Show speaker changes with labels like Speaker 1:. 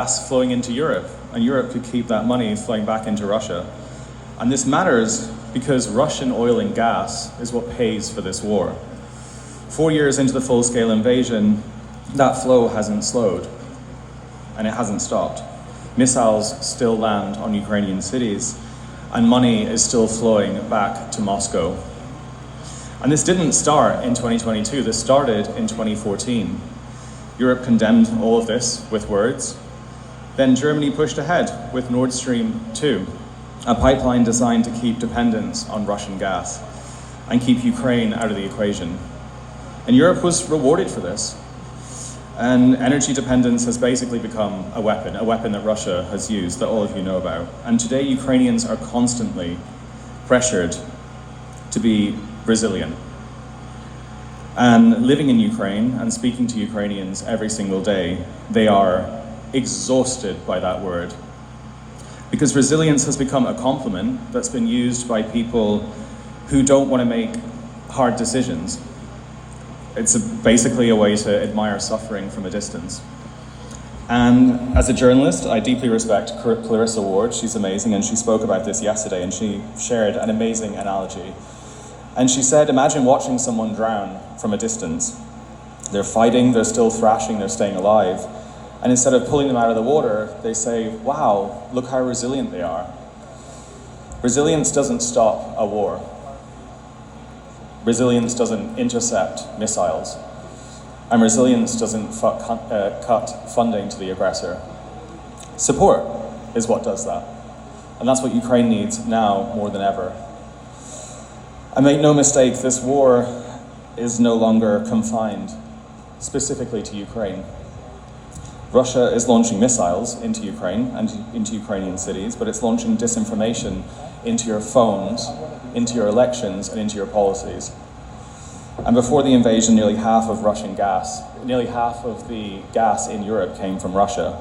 Speaker 1: gas flowing into Europe, and Europe could keep that money flowing back into Russia. And this matters because Russian oil and gas is what pays for this war. 4 years into the full-scale invasion, that flow hasn't slowed, and it hasn't stopped. Missiles still land on Ukrainian cities, and money is still flowing back to Moscow. And this didn't start in 2022, this started in 2014. Europe condemned all of this with words. Then Germany pushed ahead with Nord Stream 2, a pipeline designed to keep dependence on Russian gas and keep Ukraine out of the equation. And Europe was rewarded for this. And energy dependence has basically become a weapon that Russia has used, that all of you know about. And today Ukrainians are constantly pressured to be resilient. And living in Ukraine and speaking to Ukrainians every single day, they are exhausted by that word. Because resilience has become a compliment that's been used by people who don't want to make hard decisions. It's basically a way to admire suffering from a distance. And as a journalist, I deeply respect Clarissa Ward. She's amazing, and she spoke about this yesterday, and she shared an amazing analogy. And she said, imagine watching someone drown from a distance. They're fighting, they're still thrashing, they're staying alive. And instead of pulling them out of the water, they say, wow, look how resilient they are. Resilience doesn't stop a war. Resilience doesn't intercept missiles. And resilience doesn't cut funding to the aggressor. Support is what does that. And that's what Ukraine needs now more than ever. And make no mistake, this war is no longer confined specifically to Ukraine. Russia is launching missiles into Ukraine and into Ukrainian cities, but it's launching disinformation into your phones, into your elections, and into your policies. And before the invasion, nearly half of the gas in Europe came from Russia.